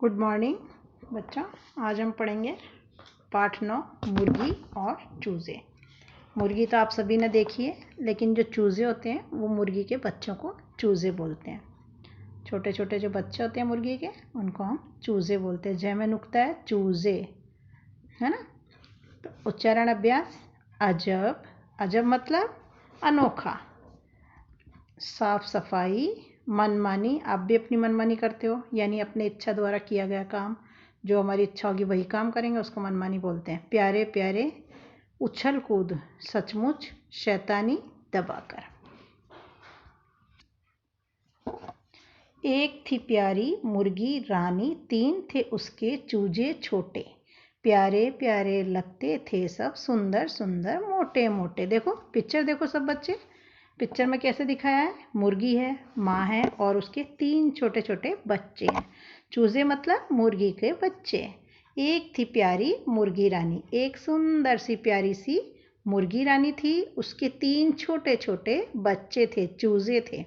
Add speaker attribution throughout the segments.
Speaker 1: Good morning बच्चों। आज हम पढ़ेंगे पाठ 9 मुर्गी और चूज़े। मुर्गी तो आप सभी ने देखी है, लेकिन जो चूज़े होते हैं वो मुर्गी के बच्चों को चूज़े बोलते हैं। छोटे छोटे जो बच्चे होते हैं मुर्गी के, उनको हम चूज़े बोलते हैं। जय में नुक्ता है चूज़े, है ना। तो उच्चारण अभ्यास। अजब, अजब मतलब अनोखा। साफ सफाई, मनमानी, आप भी अपनी मनमानी करते हो, यानी अपने इच्छा द्वारा किया गया काम, जो हमारी इच्छा होगी वही काम करेंगे, उसको मनमानी बोलते हैं। प्यारे प्यारे, उछल कूद, सचमुच, शैतानी, दबाकर। एक थी प्यारी मुर्गी रानी, 3 थे उसके चूजे छोटे, प्यारे प्यारे लगते थे सब, सुंदर सुंदर मोटे मोटे। देखो पिक्चर, देखो सब बच्चे, पिक्चर में कैसे दिखाया है। मुर्गी है, माँ है और उसके 3 छोटे छोटे बच्चे हैं। चूजे मतलब मुर्गी के बच्चे। एक थी प्यारी मुर्गी रानी, एक सुंदर सी प्यारी सी मुर्गी रानी थी, उसके 3 छोटे छोटे बच्चे थे, चूजे थे।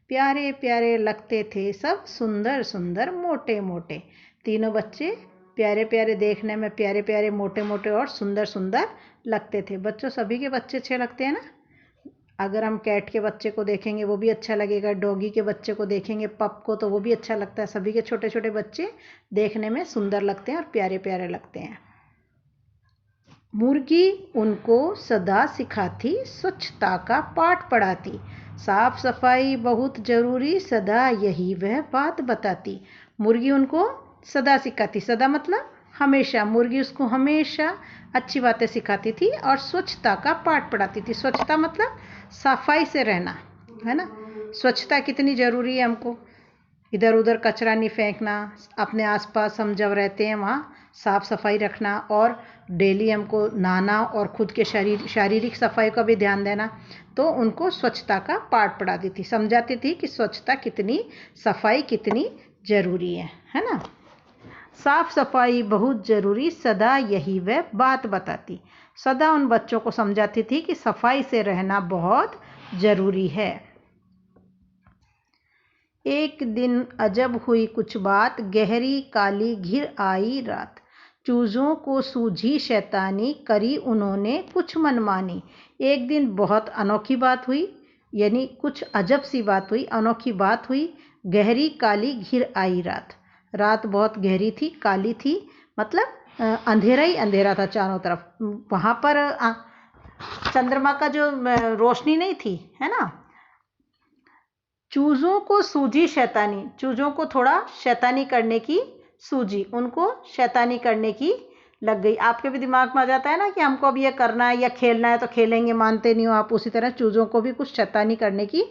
Speaker 1: प्यारे प्यारे लगते थे सब, सुंदर सुंदर मोटे मोटे। तीनों बच्चे प्यारे प्यारे, देखने में प्यारे प्यारे, मोटे मोटे और सुंदर सुंदर लगते थे। बच्चों सभी के बच्चे अच्छे लगते हैं ना। अगर हम कैट के बच्चे को देखेंगे वो भी अच्छा लगेगा, डॉगी के बच्चे को देखेंगे, पप को, तो वो भी अच्छा लगता है। सभी के छोटे छोटे बच्चे देखने में सुंदर लगते हैं और प्यारे प्यारे लगते हैं। मुर्गी उनको सदा सिखाती, स्वच्छता का पाठ पढ़ाती, साफ सफाई बहुत जरूरी, सदा यही वह बात बताती। मुर्गी उनको सदा सिखाती, सदा मतलब हमेशा, मुर्गी उसको हमेशा अच्छी बातें सिखाती थी और स्वच्छता का पाठ पढ़ाती थी। स्वच्छता मतलब सफाई से रहना, है ना। स्वच्छता कितनी ज़रूरी है हमको। इधर उधर कचरा नहीं फेंकना, अपने आसपास हम जब रहते हैं वहाँ साफ़ सफाई रखना, और डेली हमको नहाना और खुद के शारीरिक सफाई का भी ध्यान देना। तो उनको स्वच्छता का पाठ पढ़ाती थी, समझाती थी कि स्वच्छता कितनी, सफाई कितनी ज़रूरी है ना। साफ सफाई बहुत ज़रूरी, सदा यही वह बात बताती। सदा उन बच्चों को समझाती थी कि सफाई से रहना बहुत ज़रूरी है। एक दिन अजब हुई कुछ बात, गहरी काली घिर आई रात, चूज़ों को सूझी शैतानी, करी उन्होंने कुछ मनमानी। एक दिन बहुत अनोखी बात हुई, यानी कुछ अजब सी बात हुई, अनोखी बात हुई। गहरी काली घिर आई रात, रात बहुत गहरी थी, काली थी, मतलब अंधेरा ही अंधेरा था चारों तरफ। वहाँ पर चंद्रमा का जो रोशनी नहीं थी, है ना। चूज़ों को सूझी शैतानी, चूज़ों को थोड़ा शैतानी करने की सूझी, उनको शैतानी करने की लग गई। आपके भी दिमाग में आ जाता है ना कि हमको अब ये करना है या खेलना है तो खेलेंगे, मानते नहीं हो आप। उसी तरह चूज़ों को भी कुछ शैतानी करने की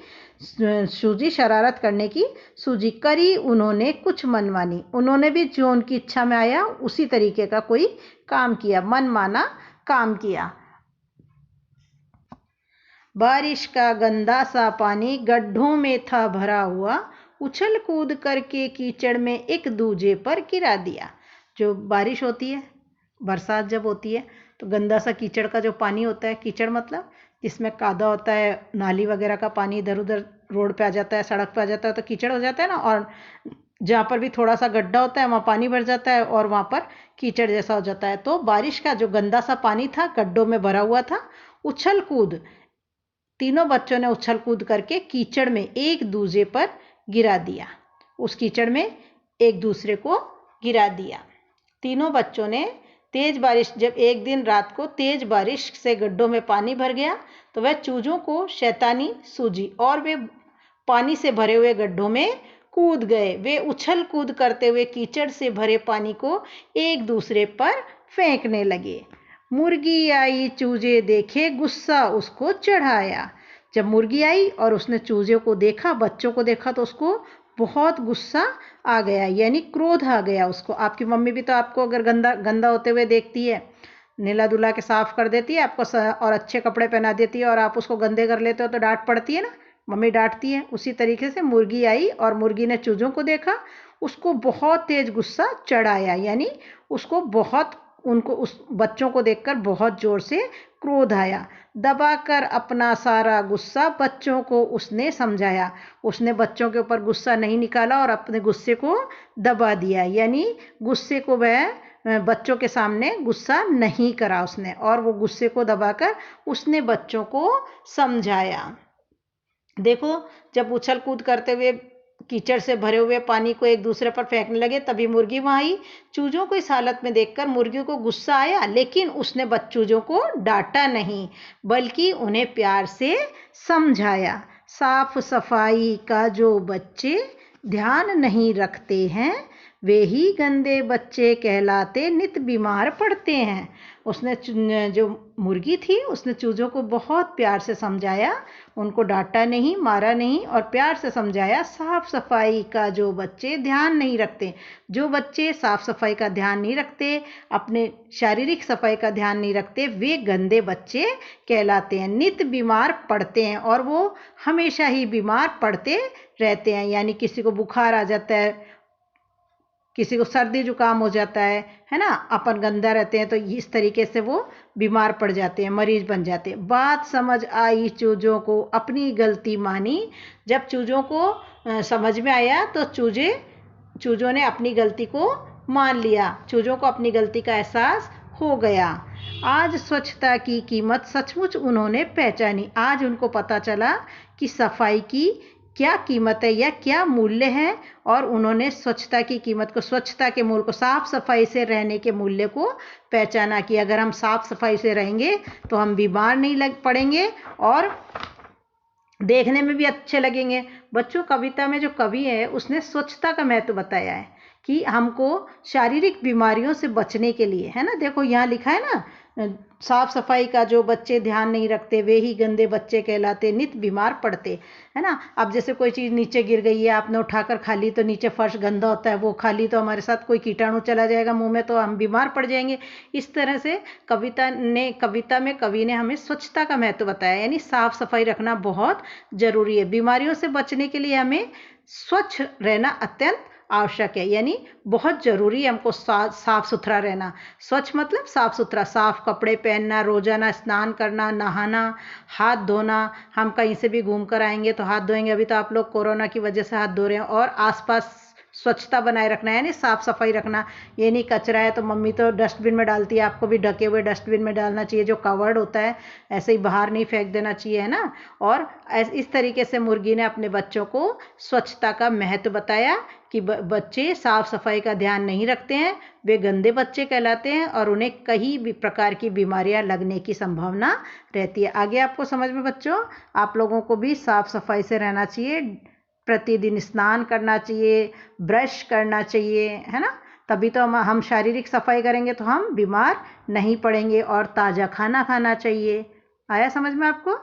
Speaker 1: सूझी, शरारत करने की सूझी। करी उन्होंने कुछ मनमानी, उन्होंने भी जो उनकी इच्छा में आया उसी तरीके का कोई काम किया, मन माना काम किया। बारिश का गंदा सा पानी गड्ढों में था भरा हुआ, उछल कूद करके कीचड़ में एक दूजे पर गिरा दिया। जो बारिश होती है, बरसात जब होती है, तो गंदा सा कीचड़ का जो पानी होता है, कीचड़ मतलब जिसमें कादा होता है, नाली वगैरह का पानी इधर उधर रोड पे आ जाता है, सड़क पे आ जाता है, तो कीचड़ हो जाता है ना। और जहाँ पर भी थोड़ा सा गड्ढा होता है वहाँ पानी भर जाता है और वहाँ पर कीचड़ जैसा हो जाता है। तो बारिश का जो गंदा सा पानी था, गड्ढों में भरा हुआ था, उछल कूद, तीनों बच्चों ने उछल कूद करके कीचड़ में एक दूसरे पर गिरा दिया। उस कीचड़ में एक दूसरे को गिरा दिया। तीनों बच्चों ने तेज बारिश, जब एक दिन रात को तेज बारिश से गड्ढों में पानी भर गया, तो वह चूजों को शैतानी सूझी और वे पानी से भरे हुए गड्ढों में कूद गए। वे उछल कूद करते हुए कीचड़ से भरे पानी को एक दूसरे पर फेंकने लगे। मुर्गी आई, चूजे देखे, गुस्सा उसको चढ़ाया। जब मुर्गी आई और उसने चूजे को देखा, बच्चों को देखा, तो उसको बहुत गुस्सा आ गया, यानी क्रोध आ गया उसको। आपकी मम्मी भी तो आपको अगर गंदा गंदा होते हुए देखती है, नीला धुला के साफ कर देती है आपको और अच्छे कपड़े पहना देती है, और आप उसको गंदे कर लेते हो तो डांट पड़ती है ना, मम्मी डांटती है। उसी तरीके से मुर्गी आई और मुर्गी ने चूजों को देखा, उसको बहुत तेज गुस्सा चढ़ाया, यानी उसको बहुत उनको उस बच्चों को देखकर बहुत जोर से क्रोध आया। दबाकर अपना सारा गुस्सा बच्चों को उसने समझाया। उसने बच्चों के ऊपर गुस्सा नहीं निकाला और अपने गुस्से को दबा दिया, यानी गुस्से को वह बच्चों के सामने गुस्सा नहीं करा उसने, और वो गुस्से को दबाकर उसने बच्चों को समझाया। देखो, जब उछल कूद करते हुए कीचड़ से भरे हुए पानी को एक दूसरे पर फेंकने लगे, तभी मुर्गी वहां आई। चूजों को इस हालत में देखकर मुर्गी को गुस्सा आया, लेकिन उसने चूजों को डांटा नहीं, बल्कि उन्हें प्यार से समझाया। साफ सफाई का जो बच्चे ध्यान नहीं रखते हैं, वे ही गंदे बच्चे कहलाते, नित बीमार पड़ते हैं। उसने जो मुर्गी थी, उसने चूजों को बहुत प्यार से समझाया, उनको डांटा नहीं, मारा नहीं, और प्यार से समझाया। साफ सफाई का जो बच्चे ध्यान नहीं रखते, जो बच्चे साफ सफाई का ध्यान नहीं रखते, अपने शारीरिक सफाई का ध्यान नहीं रखते, वे गंदे बच्चे कहलाते हैं, नित बीमार पड़ते हैं, और वो हमेशा ही बीमार पड़ते रहते हैं। यानी किसी को बुखार आ जाता है, किसी को सर्दी जुकाम हो जाता है ना, अपन गंदा रहते हैं, तो इस तरीके से वो बीमार पड़ जाते हैं, मरीज बन जाते हैं। बात समझ आई चूजों को, अपनी गलती मानी। जब चूजों को समझ में आया तो चूजों ने अपनी गलती को मान लिया, चूजों को अपनी गलती का एहसास हो गया। आज स्वच्छता की कीमत सचमुच उन्होंने पहचानी। आज उनको पता चला कि सफाई की क्या कीमत है या क्या मूल्य है, और उन्होंने स्वच्छता की कीमत को, स्वच्छता के मूल्य को, साफ सफाई से रहने के मूल्य को पहचाना कि अगर हम साफ सफाई से रहेंगे तो हम बीमार नहीं पड़ेंगे और देखने में भी अच्छे लगेंगे। बच्चों, कविता में जो कवि है उसने स्वच्छता का महत्व बताया है कि हमको शारीरिक बीमारियों से बचने के लिए, है ना। देखो यहाँ लिखा है ना, साफ सफाई का जो बच्चे ध्यान नहीं रखते, वे ही गंदे बच्चे कहलाते, नित बीमार पड़ते, है ना। अब जैसे कोई चीज़ नीचे गिर गई है, आपने उठाकर खा ली, तो नीचे फर्श गंदा होता है, वो खा ली तो हमारे साथ कोई कीटाणु चला जाएगा मुंह में, तो हम बीमार पड़ जाएंगे। इस तरह से कविता में कवि ने हमें स्वच्छता का महत्व बताया, यानी साफ सफाई रखना बहुत जरूरी है। बीमारियों से बचने के लिए हमें स्वच्छ रहना अत्यंत आवश्यक है, यानी बहुत जरूरी है हमको साफ सुथरा रहना। स्वच्छ मतलब साफ सुथरा, साफ कपड़े पहनना, रोजाना स्नान करना, नहाना, हाथ धोना। हम कहीं से भी घूम कर आएंगे तो हाथ धोएंगे, अभी तो आप लोग कोरोना की वजह से हाथ धो रहे हैं। और आसपास स्वच्छता बनाए रखना, यानी साफ सफाई रखना। ये नहीं कचरा है तो मम्मी तो डस्टबिन में डालती है, आपको भी ढके हुए डस्टबिन में डालना चाहिए, जो कवर्ड होता है, ऐसे ही बाहर नहीं फेंक देना चाहिए, है ना। और इस तरीके से मुर्गी ने अपने बच्चों को स्वच्छता का महत्व बताया कि बच्चे साफ सफाई का ध्यान नहीं रखते हैं, वे गंदे बच्चे कहलाते हैं और उन्हें कई भी प्रकार की बीमारियां लगने की संभावना रहती है। आगे आपको समझ में बच्चों, आप लोगों को भी साफ सफाई से रहना चाहिए, प्रतिदिन स्नान करना चाहिए, ब्रश करना चाहिए, है ना। तभी तो हम शारीरिक सफाई करेंगे तो हम बीमार नहीं पड़ेंगे। और ताज़ा खाना खाना चाहिए। आया समझ में आपको?